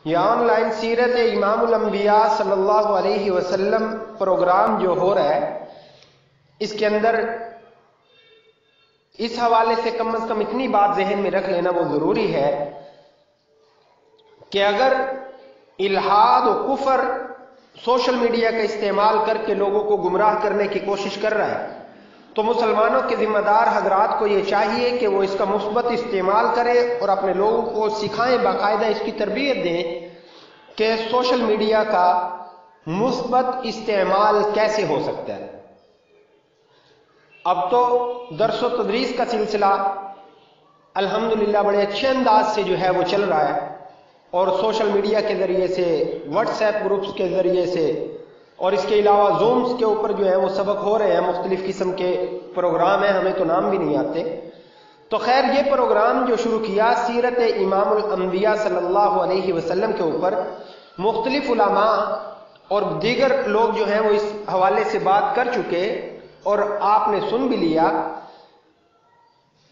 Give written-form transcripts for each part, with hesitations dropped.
یہ on line سیرت امام الانبیاء صلی اللہ علیہ وسلم پروگرام جو ہو رہا ہے، اس کے اندر اس حوالے سے کم از کم اتنی بات ذہن میں رکھ لینا وہ ضروری ہے کہ اگر الحاد و کفر سوشل میڈیا کا استعمال کر کے لوگوں کو گمراہ کرنے کی کوشش کر رہا ہے تو مسلمانوں کے ذمہ دار حضرات کو یہ چاہیے کہ وہ اس کا مثبت استعمال کریں اور اپنے لوگوں کو سکھائیں، باقاعدہ اس کی تربیت دیں کہ سوشل میڈیا کا مثبت استعمال کیسے ہو سکتا ہے۔ اب تو درس و تدریس کا سلسلہ الحمدللہ بڑے اچھے انداز سے جو ہے وہ چل رہا ہے، اور سوشل میڈیا کے ذریعے سے، واٹس ایپ گروپس کے ذریعے سے، اور اس کے علاوہ زومز کے اوپر جو ہے وہ سبق ہو رہے ہیں، مختلف قسم کے پروگرام ہیں، ہمیں تو نام بھی نہیں آتے۔ تو خیر، یہ پروگرام جو شروع کیا سیرت امام الانبیاء صلی اللہ علیہ وسلم کے اوپر، مختلف علماء اور دیگر لوگ جو ہیں وہ اس حوالے سے بات کر چکے اور آپ نے سن بھی لیا۔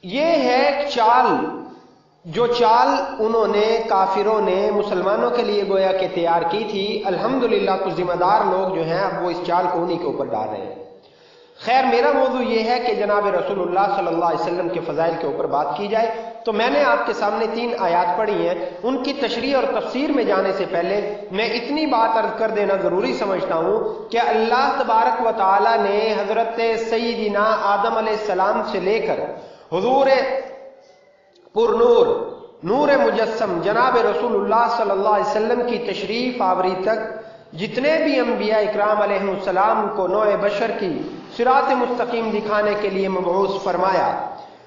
یہ ہے چال، جو چال انہوں نے کافروں نے مسلمانوں کے لیے گویا کہ تیار کی تھی، الحمدللہ کچھ ذمہ دار لوگ جو ہیں اب وہ اس چال کو انہی کے اوپر ڈال رہے ہیں۔ خیر، میرا موضوع یہ ہے کہ جناب رسول اللہ صلی اللہ علیہ وسلم کے فضائل کے اوپر بات کی جائے، تو میں نے آپ کے سامنے 3 آیات پڑھی ہیں، ان کی تشریح اور تفسیر میں جانے سے پہلے میں اتنی بات عرض کر دینا ضروری سمجھتا ہوں کہ اللہ تبارک و تعالی نے حضرت سیدنا آدم علیہ السلام سے لے کر حضور پر نور، نور مجسم جناب رسول اللہ صلی اللہ علیہ وسلم کی تشریف آوری تک جتنے بھی انبیاء اکرام علیہ السلام کو نوع بشر کی صراط مستقیم دکھانے کے لیے مبعوث فرمایا،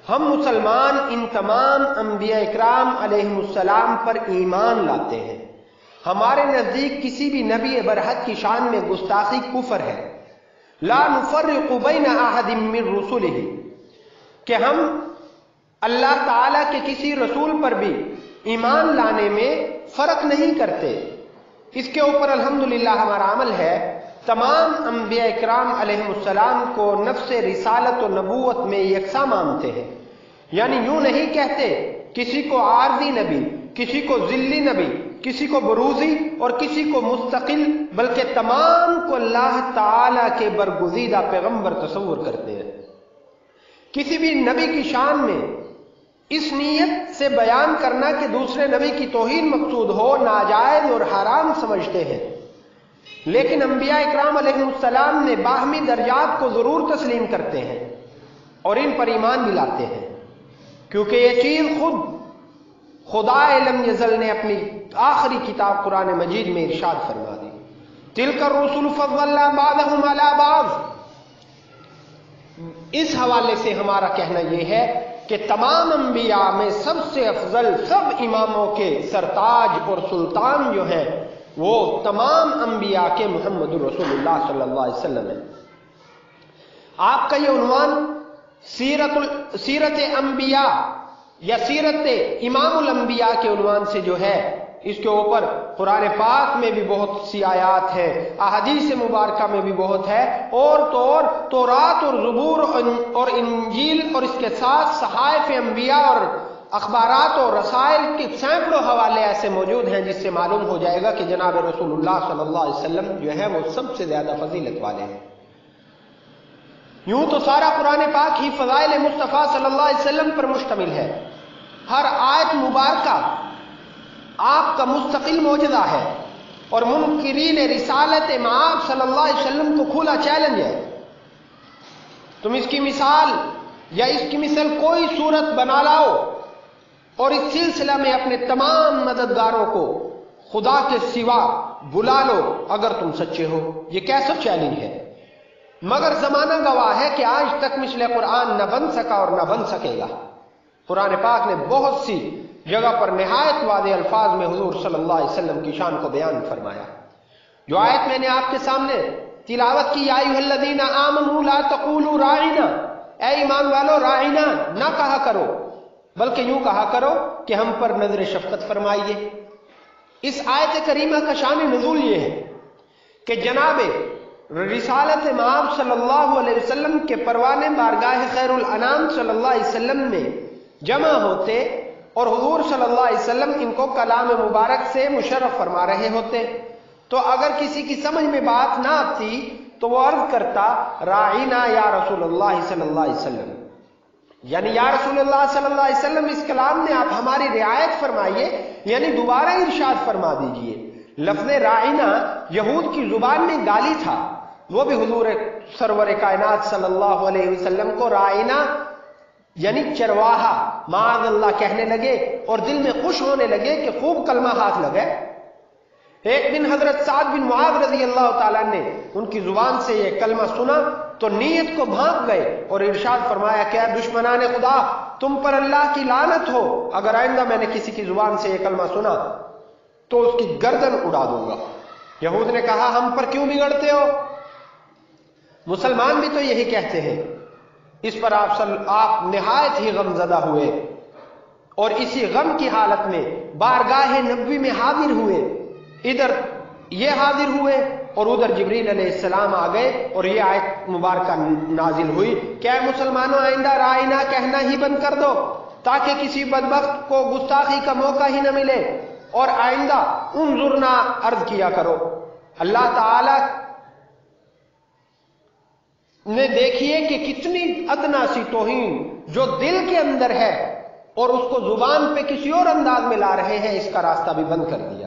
ہم مسلمان ان تمام انبیاء اکرام علیہ السلام پر ایمان لاتے ہیں۔ ہمارے نزدیک کسی بھی نبی برحق کی شان میں گستاخی کفر ہے۔ لا نفرق بین احد من رسلہ، کہ ہم اللہ تعالیٰ کے کسی رسول پر بھی ایمان لانے میں فرق نہیں کرتے۔ اس کے اوپر الحمدللہ ہمارا عمل ہے۔ تمام انبیاء اکرام علیہ السلام کو نفس رسالت و نبوت میں یکساں مانتے ہیں، یعنی یوں نہیں کہتے کسی کو عارضی نبی، کسی کو ذلی نبی، کسی کو بروزی اور کسی کو مستقل، بلکہ تمام کو اللہ تعالی کے برگزیدہ پیغمبر تصور کرتے ہیں۔ کسی بھی نبی کی شان میں اس نیت سے بیان کرنا کہ دوسرے نبی کی توہین مقصود ہو ناجائز اور حرام سمجھتے ہیں، لیکن انبیاء اکرام علیہ السلام نے باہمی درجات کو ضرور تسلیم کرتے ہیں اور ان پر ایمان بھی لاتے ہیں، کیونکہ یہ چیز خود خدا لم یزل نے اپنی آخری کتاب قرآن مجید میں ارشاد فرما دی، تلک الرسل فضلنا بعضهم علی بعض۔ اس حوالے سے ہمارا کہنا یہ ہے کہ تمام انبیاء میں سب سے افضل، سب اماموں کے سرتاج اور سلطان جو ہیں وہ تمام انبیاء کے محمد رسول اللہ صلی اللہ علیہ وسلم ہیں۔ آپ کا یہ عنوان سیرت انبیاء یا سیرت امام الانبیاء کے عنوان سے جو ہے، اس کے اوپر قرآن پاک میں بھی بہت سی آیات ہیں، احادیث مبارکہ میں بھی بہت ہے، اور تورات اور زبور اور انجیل اور اس کے ساتھ صحائف انبیاء اور اخبارات اور رسائل کے سینکڑوں حوالے ایسے موجود ہیں جس سے معلوم ہو جائے گا کہ جناب رسول اللہ صلی اللہ علیہ وسلم جو ہے وہ سب سے زیادہ فضیلت والے ہیں۔ یوں تو سارا قرآن پاک ہی فضائل مصطفیٰ صلی اللہ علیہ وسلم پر مشتمل ہے۔ ہر آیت مبارکہ آپ کا مستقل معجزہ ہے، اور منکرین رسالت مآب صلی اللہ علیہ وسلم کو کھلا چیلنج ہے، تم اس کی مثال یا اس کی مثل کوئی صورت بنا لاؤ اور اس سلسلہ میں اپنے تمام مددگاروں کو خدا کے سوا بلا لو اگر تم سچے ہو۔ یہ کیسا چیلنج ہے؟ مگر زمانہ گواہ ہے کہ آج تک مثل قرآن نہ بن سکا اور نہ بن سکے گا۔ قرآن پاک نے بہت سی جگہ پر نہایت واضح الفاظ میں حضور صلی اللہ علیہ وسلم کی شان کو بیان فرمایا۔ جو آیت میں نے آپ کے سامنے تلاوت کی، یا ایھا الذین آمنوا لا تقولوا راعنا، اے ایمان والو راعنا نہ کہا کرو، بلکہ یوں کہا کرو کہ ہم پر نظر شفقت فرمائیے۔ اس آیت کریمہ کا شان نزول یہ ہے کہ جناب رسالت مآب صلی اللہ علیہ وسلم کے پروانہ بارگاہ خیر الانام صلی اللہ علیہ وسلم میں جمع ہوتے اور حضور صلی اللہ علیہ وسلم ان کو کلام مبارک سے مشرف فرما رہے ہوتے، تو اگر کسی کی سمجھ میں بات نہ آتی تو وہ عرض کرتا راعینا یا رسول اللہ صلی اللہ علیہ وسلم، یعنی یا رسول اللہ صلی اللہ علیہ وسلم اس کلام میں آپ ہماری رعایت فرمائیے، یعنی دوبارہ ارشاد فرما دیجئے۔ لفظ راعینا یہود کی زبان میں گالی تھا، وہ بھی حضور سرور کائنات صلی اللہ علیہ وسلم کو راعینا یعنی چرواہا معاذ اللہ کہنے لگے اور دل میں خوش ہونے لگے کہ خوب کلمہ ہاتھ لگے۔ ایک دن حضرت سعد بن معاذ رضی اللہ تعالیٰ نے ان کی زبان سے یہ کلمہ سنا تو نیت کو بھانپ گئے اور ارشاد فرمایا کہ اے دشمنان خدا، تم پر اللہ کی لعنت ہو، اگر آئندہ میں نے کسی کی زبان سے یہ کلمہ سنا تو اس کی گردن اڑا دوں گا۔ یہود نے کہا ہم پر کیوں بگڑتے ہو؟ مسلمان بھی تو یہی کہتے ہیں۔ اس پر آپ نہایت ہی غم زدہ ہوئے اور اسی غم کی حالت میں بارگاہ نبوی میں حاضر ہوئے، ادھر یہ حاضر ہوئے اور ادھر جبریل علیہ السلام آ گئے اور یہ آیت مبارکہ نازل ہوئی کہ اے مسلمانوں آئندہ رائنا کہنا ہی بند کر دو تاکہ کسی بدبخت کو گستاخی کا موقع ہی نہ ملے، اور آئندہ انظرنا عرض کیا کرو۔ اللہ تعالی نے دیکھیے کہ کتنی ادنا سی توہین جو دل کے اندر ہے اور اس کو زبان پہ کسی اور انداز میں لا رہے ہیں، اس کا راستہ بھی بند کر دیا۔